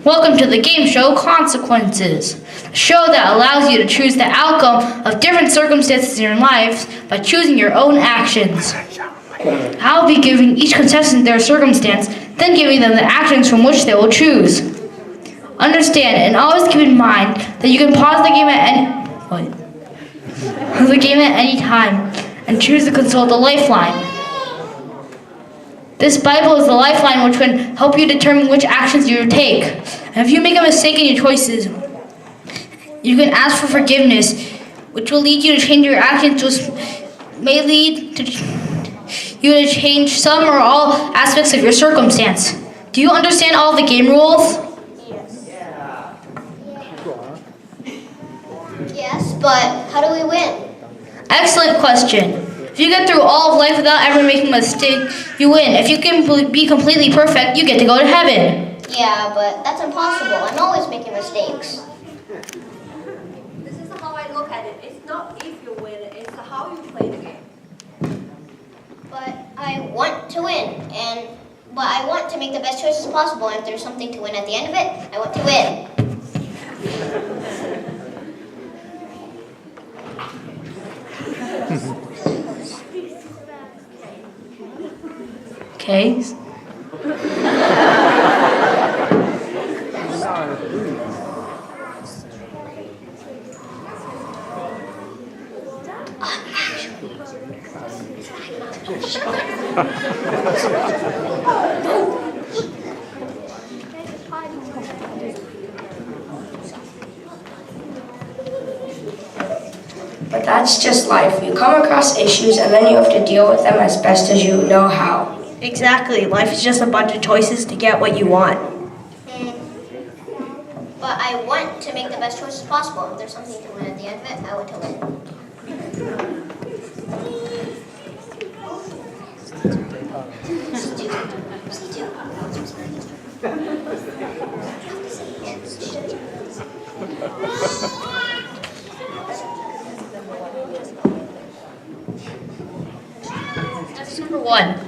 Welcome to the game show Consequences, a show that allows you to choose the outcome of different circumstances in your life by choosing your own actions. I'll be giving each contestant their circumstance, then giving them the actions from which they will choose. Understand and always keep in mind that you can pause the game at any time and choose to consult a lifeline. This Bible is the lifeline which can help you determine which actions you take. And if you make a mistake in your choices, you can ask for forgiveness, which will lead you to change your actions, which may lead to you to change some or all aspects of your circumstance. Do you understand all the game rules? Yes, but how do we win? Excellent question. If you get through all of life without ever making a mistake, you win. If you can be completely perfect, you get to go to heaven. Yeah, but that's impossible. I'm always making mistakes. This is how I look at it. It's not if you win, it's how you play the game. But I want to win, but I want to make the best choices possible, and if there's something to win at the end of it, I want to win. Okay. But that's just life. You come across issues and then you have to deal with them as best as you know how. Exactly. Life is just a bunch of choices to get what you want. But I want to make the best choices possible. If there's something to win at the end of it, I want to win. That's number one.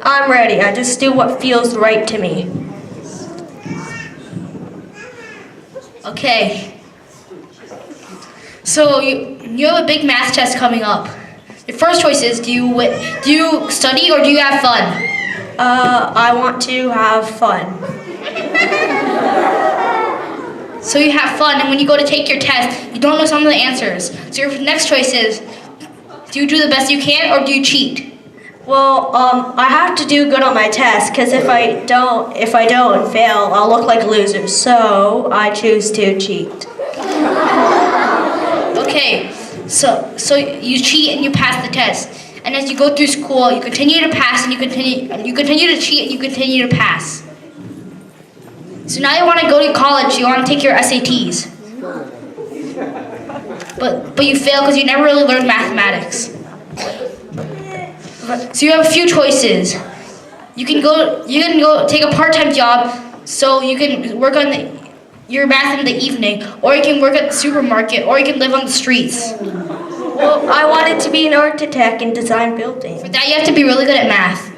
I'm ready. I just do what feels right to me. Okay. So you have a big math test coming up. Your first choice is do you study or do you have fun? I want to have fun. So you have fun, and when you go to take your test, you don't know some of the answers. So your next choice is, do you do the best you can, or do you cheat? Well, I have to do good on my test, because if I don't and fail, I'll look like a loser. So I choose to cheat. Okay, so you cheat and you pass the test, and as you go through school, you continue to pass, and you continue to cheat, and you continue to pass. So now you want to go to college, you want to take your SATs. But you fail because you never really learned mathematics. So you have a few choices. You can go take a part-time job so you can work on your math in the evening, or you can work at the supermarket, or you can live on the streets. Well, I wanted to be an architect and design buildings. For that you have to be really good at math.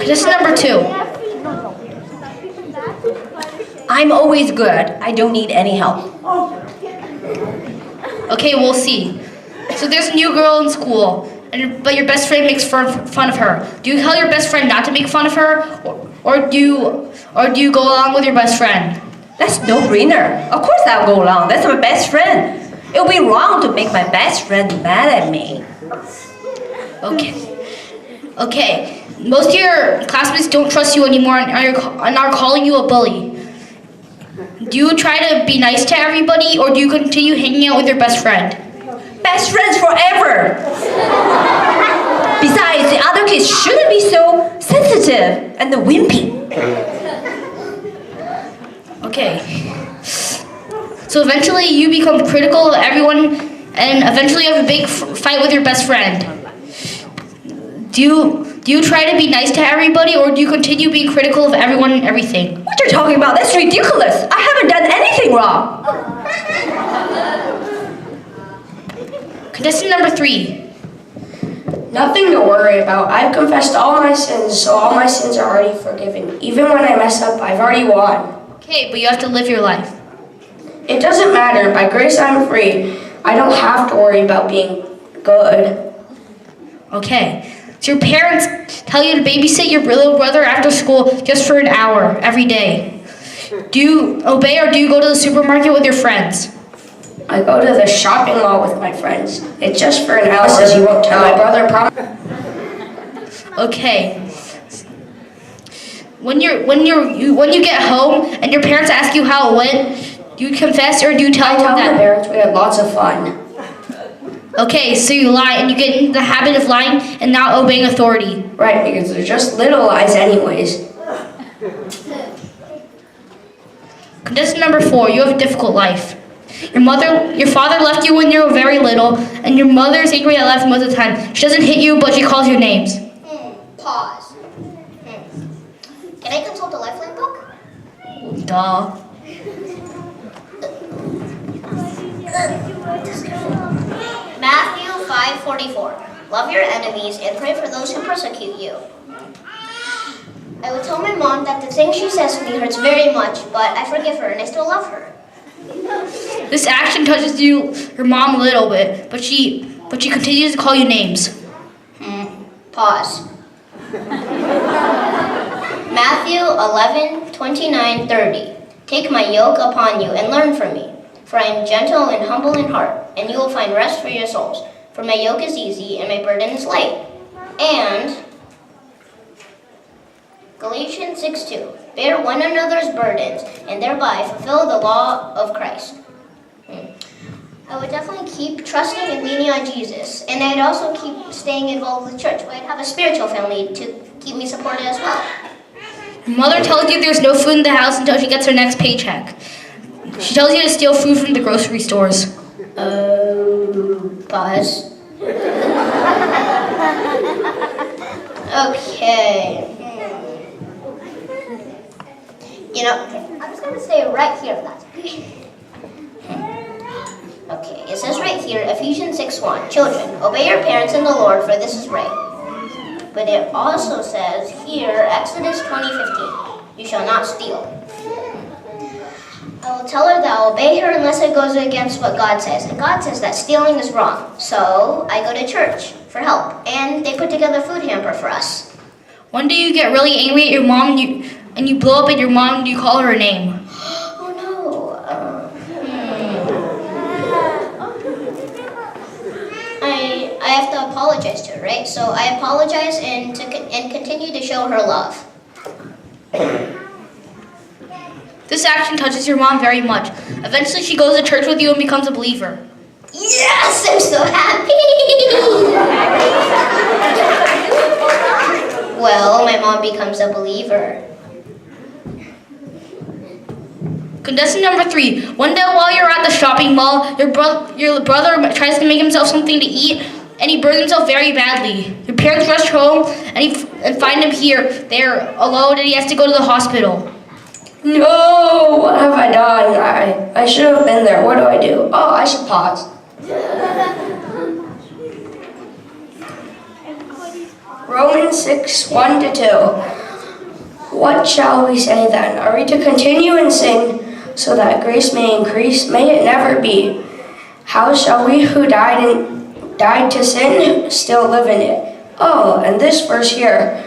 This is number two. I'm always good. I don't need any help. Okay, we'll see. So there's a new girl in school, but your best friend makes fun of her. Do you tell your best friend not to make fun of her, or do you go along with your best friend? That's no-brainer. Of course I'll go along. That's my best friend. It would be wrong to make my best friend mad at me. Okay. Most of your classmates don't trust you anymore and are calling you a bully. Do you try to be nice to everybody, or do you continue hanging out with your best friend? Best friends forever. Besides, the other kids shouldn't be so sensitive and wimpy. Okay. So eventually you become critical of everyone, and eventually you have a big fight with your best friend. Do you try to be nice to everybody, or do you continue being critical of everyone and everything? What you're talking about? That's ridiculous. I haven't done anything wrong. Contestant number 3. Nothing to worry about. I've confessed all my sins, so all my sins are already forgiven. Even when I mess up, I've already won. Okay, but you have to live your life. It doesn't matter. By grace, I'm free. I don't have to worry about being good. Okay. So your parents tell you to babysit your little brother after school just for an hour every day. Do you obey or do you go to the supermarket with your friends? I go to the shopping mall with my friends. It's just for an hour. Says you won't tell. My brother promised. Okay. When you get home and your parents ask you how it went, do you confess or do you tell I them tell my that? parents we had lots of fun. Okay, so you lie and you get into the habit of lying and not obeying authority. Right, because they're just little lies anyways. Contestant number 4, you have a difficult life. Your father left you when you were very little, and your mother is angry at life most of the time. She doesn't hit you, but she calls you names. Pause. Can I consult a lifeline book? Duh. Matthew 5:44. Love your enemies and pray for those who persecute you. I would tell my mom that the thing she says to me hurts very much, but I forgive her and I still love her. This action touches your mom a little bit, but she continues to call you names. Pause. Matthew 11:29-30. Take my yoke upon you and learn from me, for I am gentle and humble in heart, and you will find rest for your souls. For my yoke is easy and my burden is light. And Galatians 6:2. Bear one another's burdens and thereby fulfill the law of Christ. I would definitely keep trusting and leaning on Jesus, and I'd also keep staying involved with church, where I'd have a spiritual family to keep me supported as well. Your mother tells you there's no food in the house until she gets her next paycheck. She tells you to steal food from the grocery stores. Pause. Okay. You know, I'm just gonna stay right here if that's okay. Okay, it says right here, Ephesians 6:1. Children, obey your parents in the Lord, for this is right. But it also says here, Exodus 20:15. You shall not steal. I will tell her that I'll obey her unless it goes against what God says. And God says that stealing is wrong. So I go to church for help. And they put together a food hamper for us. One day you get really angry at your mom and you blow up at your mom and you call her a name. Oh no. I have to apologize to her, right? So I apologize and continue to show her love. This action touches your mom very much. Eventually she goes to church with you and becomes a believer. Yes, I'm so happy. Well, my mom becomes a believer. Contestant number 3. One day while you're at the shopping mall, your brother tries to make himself something to eat and he burns himself very badly. Your parents rush home and find him there alone, and he has to go to the hospital. No, what have I done? I should have been there. What do I do? Oh, I should pause. Romans 6:1-2. What shall we say then? Are we to continue in sin so that grace may increase? May it never be. How shall we who died to sin still live in it? Oh, and this verse here,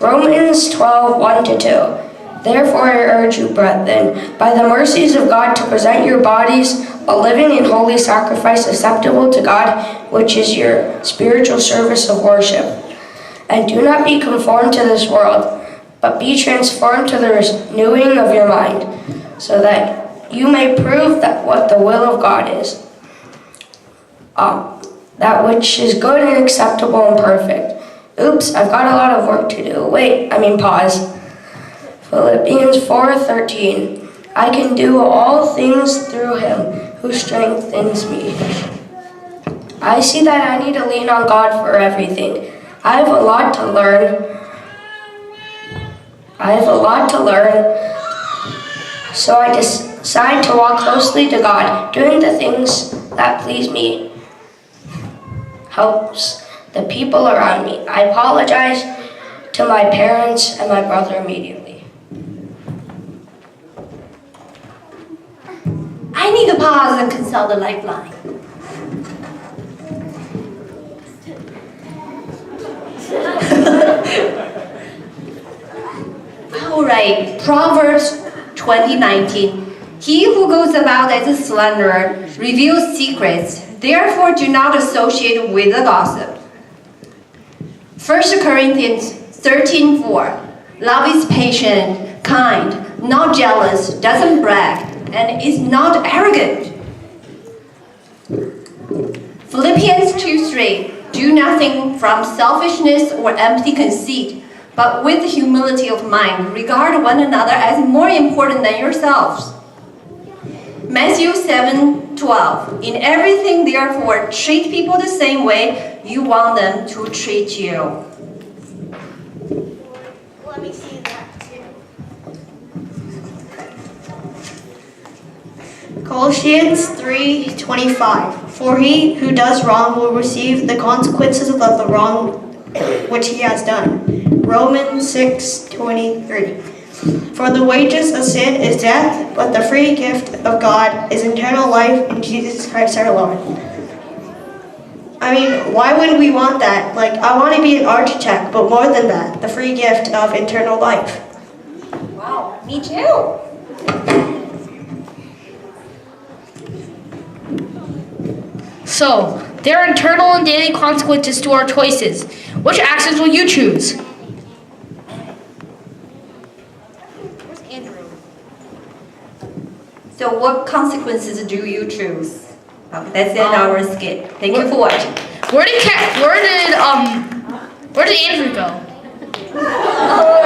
Romans 12:1-2. Therefore I urge you, brethren, by the mercies of God, to present your bodies a living and holy sacrifice acceptable to God, which is your spiritual service of worship. And do not be conformed to this world, but be transformed to the renewing of your mind, so that you may prove that what the will of God is, that which is good and acceptable and perfect. Oops, I've got a lot of work to do. Pause. Philippians 4:13. I can do all things through him who strengthens me. I see that I need to lean on God for everything. I have a lot to learn. So I decide to walk closely to God, doing the things that please me. helps the people around me. I apologize to my parents and my brother immediately. I need to pause and consult the lifeline. All right, Proverbs 20:19. He who goes about as a slanderer reveals secrets. Therefore, do not associate with a gossip. 1 Corinthians 13:4. Love is patient, kind, not jealous, doesn't brag, and is not arrogant. Philippians 2:3. Do nothing from selfishness or empty conceit, but with humility of mind, regard one another as more important than yourselves. Matthew 7:12. In everything, therefore, treat people the same way you want them to treat you. Let me see that too. Colossians 3:25. For he who does wrong will receive the consequences of the wrong which he has done. Romans 6:23. For the wages of sin is death, but the free gift of God is eternal life in Jesus Christ our Lord. I mean, why wouldn't we want that? Like, I want to be an architect, but more than that, the free gift of eternal life. Wow, me too. So, there are internal and daily consequences to our choices. Which actions will you choose? Where's Andrew? So what consequences do you choose? That's in our skit. Thank you for watching. Where did Andrew go? Oh,